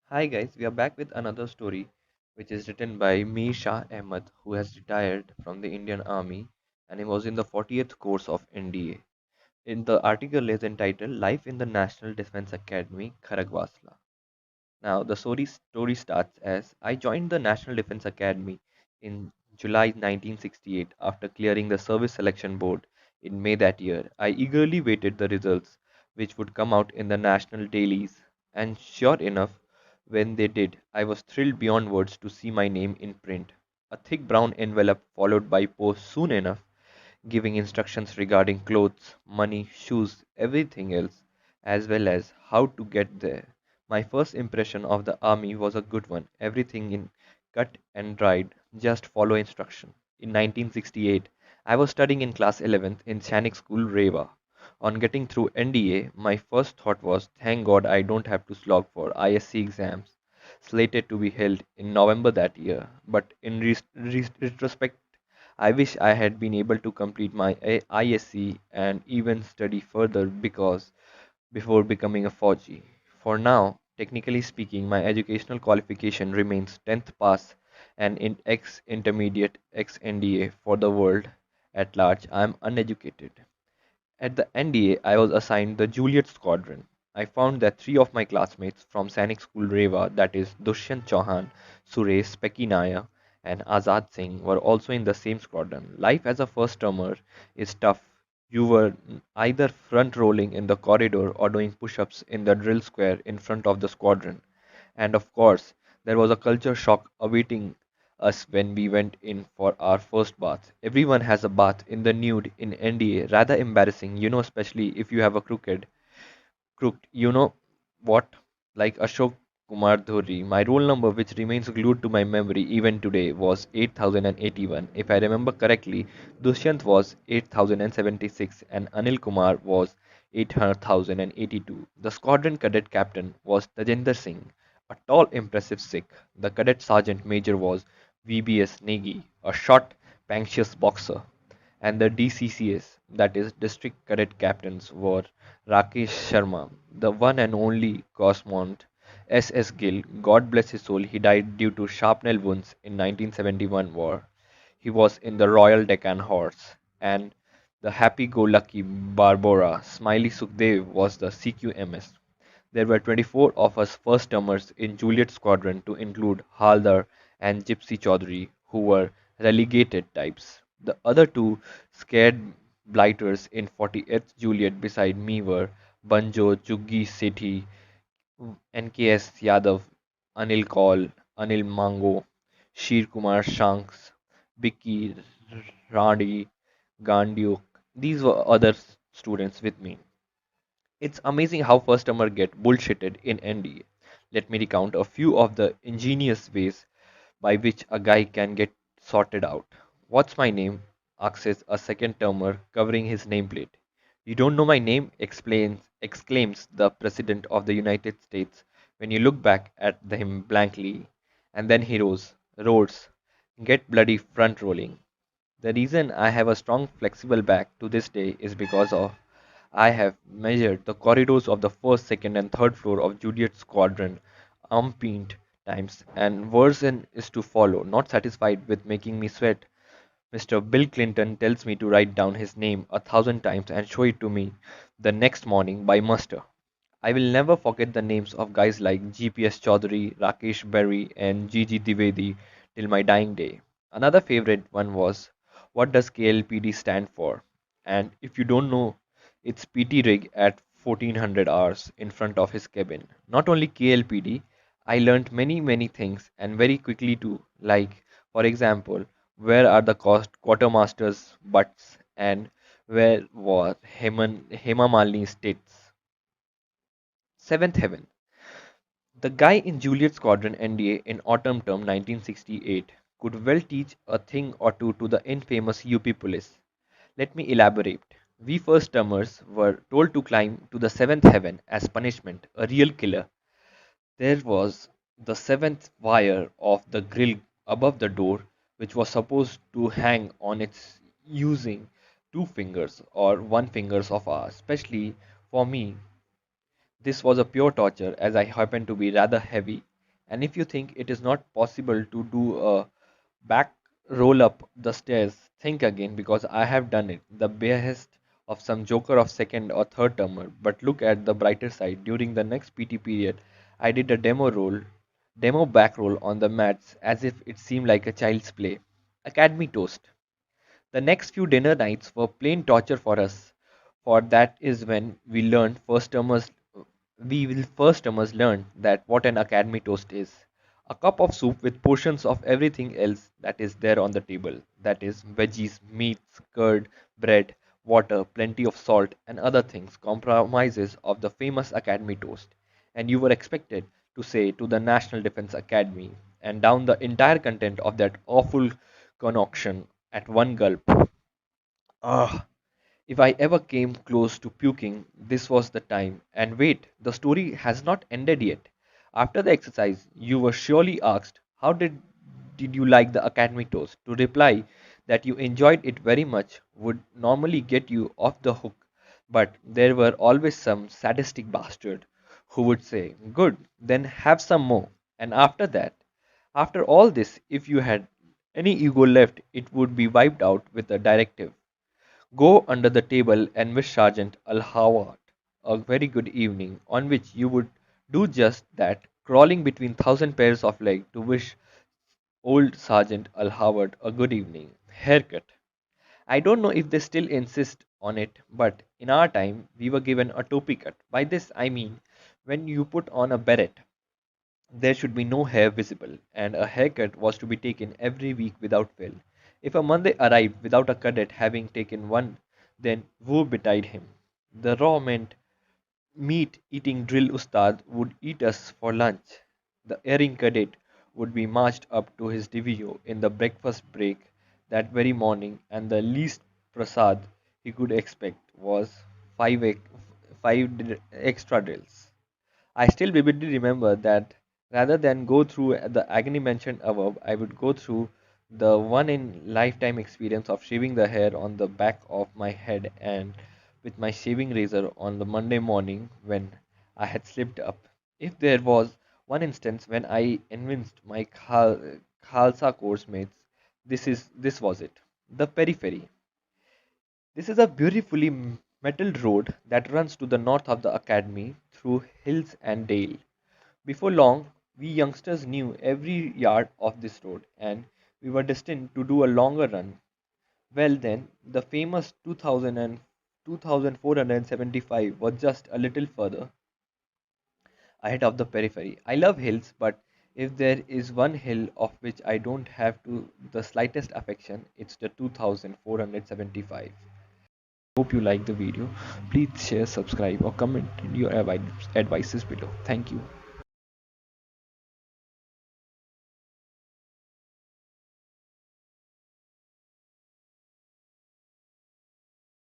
Hi guys, we are back with another story which is written by me Shah Ahmed who has retired from the Indian Army and he was in the 40th course of NDA. In the article is entitled Life in the National Defense Academy, Kharagwasla. Now, the story starts as I joined the National Defense Academy in July 1968 after clearing the Service Selection Board in May that year. I eagerly waited the results, which would come out in the national dailies, and sure enough, when they did, I was thrilled beyond words to see my name in print. A thick brown envelope followed by post soon enough giving instructions regarding clothes, money, shoes, everything else, as well as how to get there. My first impression of the army was a good one. Everything in cut and dried, just follow instruction. In 1968, I was studying in class 11th in Sanic School, Rewa. On getting through NDA, my first thought was, thank God I don't have to slog for ISC exams, slated to be held in November that year. But in retrospect, I wish I had been able to complete my ISC and even study further because before becoming a Fauji. For now, technically speaking, my educational qualification remains 10th pass and in ex intermediate ex NDA for the world at large. I am uneducated. At the NDA, I was assigned the Juliet Squadron. I found that three of my classmates from Sainik School Rewa, that is Dushyant Chauhan, Suresh Pekinaya, and Azad Singh, were also in the same squadron. Life as a first termer is tough. You were either front rolling in the corridor or doing push ups in the drill square in front of the squadron. And of course, there was a culture shock awaiting us when we went in for our first bath. Everyone has a bath in the nude in NDA, rather embarrassing, especially if you have a crooked, what? Like Ashok Kumar Dhuri. My roll number, which remains glued to my memory even today, was 8081. If I remember correctly, Dushyant was 8076 and Anil Kumar was 8082. The squadron cadet captain was Tajinder Singh, a tall, impressive Sikh. The cadet sergeant major was VBS Negi, a short, anxious boxer, and the DCCS, that is District Cadet Captains, were Rakesh Sharma, the one and only Cosmont SS Gill. God bless his soul, he died due to shrapnel wounds in 1971 war. He was in the Royal Deccan Horse, and the happy-go-lucky Barbara Smiley Sukhdev was the CQMS. There were 24 of us first-termers in Juliet Squadron to include Haldar and Gypsy Chaudhary, who were relegated types. The other two scared blighters in 40th Juliet beside me were Banjo, Juggi Sethi, NKS Yadav, Anil Kaul, Anil Mango, Sheer Kumar Shanks, Vicky Radi, Gandyuk. These were other students with me. It's amazing how first termer get bullshitted in NDA. Let me recount a few of the ingenious ways by which a guy can get sorted out. What's my name? Asks a second termer covering his nameplate. You don't know my name? Exclaims the President of the United States when you look back at him blankly. And then he roars, get bloody front rolling. The reason I have a strong flexible back to this day is because of I have measured the corridors of the first, second, and third floor of Juliet Squadron umpteen times, and version is to follow. Not satisfied with making me sweat, Mr. Bill Clinton tells me to write down his name 1,000 times and show it to me the next morning by muster. I will never forget the names of guys like GPS Chaudhary, Rakesh Berry, and Gigi Divedi till my dying day. Another favorite one was, what does KLPD stand for? And if you don't know, it's PT rig at 1400 hours in front of his cabin. Not only KLPD, I learnt many things and very quickly too. Like, for example, where are the quartermasters' butts and where was Hema Malini's tits? Seventh Heaven. The guy in Juliet Squadron NDA in autumn term 1968 could well teach a thing or two to the infamous UP police. Let me elaborate. We first termers were told to climb to the seventh heaven as punishment, a real killer. There was the seventh wire of the grill above the door, which was supposed to hang on its using two fingers or one fingers of ours. Especially for me, this was a pure torture as I happened to be rather heavy. And if you think it is not possible to do a back roll up the stairs, think again because I have done it. The behest of some joker of second or third termer. But look at the brighter side. During the next PT period, I did a demo back roll on the mats as if it seemed like a child's play. Academy toast. The next few dinner nights were plain torture for us, for that is when we will first termers learn that what an academy toast is. A cup of soup with portions of everything else that is there on the table. That is veggies, meats, curd, bread, water, plenty of salt, and other things, compromises of the famous academy toast. And you were expected to say to the National Defense Academy and down the entire content of that awful concoction at one gulp. Ah, if I ever came close to puking, this was the time. And wait, the story has not ended yet. After the exercise, you were surely asked, did you like the academy toast? To reply that you enjoyed it very much would normally get you off the hook, but there were always some sadistic bastard who would say, good, then have some more. And after that, after all this, if you had any ego left, it would be wiped out with a directive. Go under the table and wish Sergeant Al-Hawat a very good evening, on which you would do just that, crawling between thousand pairs of legs to wish old Sergeant Al-Hawat a good evening. Haircut. I don't know if they still insist on it, but in our time we were given a topi cut. By this I mean when you put on a beret, there should be no hair visible, and a haircut was to be taken every week without fail. If a Monday arrived without a cadet having taken one, then woe betide him. The raw meat eating drill ustad would eat us for lunch. The erring cadet would be marched up to his divio in the breakfast break that very morning, and the least prasad he could expect was extra drills. I still vividly remember that rather than go through the agony mentioned above, I would go through the one in lifetime experience of shaving the hair on the back of my head and with my shaving razor on the Monday morning when I had slipped up. If there was one instance when I convinced my Khalsa course mates, this was it. The periphery. This is a beautifully metalled road that runs to the north of the academy through hills and dale. Before long, we youngsters knew every yard of this road, and we were destined to do a longer run. Well, then, the famous 2000 and 2475 was just a little further ahead of the periphery. I love hills, but if there is one hill of which I don't have the slightest affection, it's the 2475. Hope you like the video. Please share, subscribe, or comment your advices below. Thank you.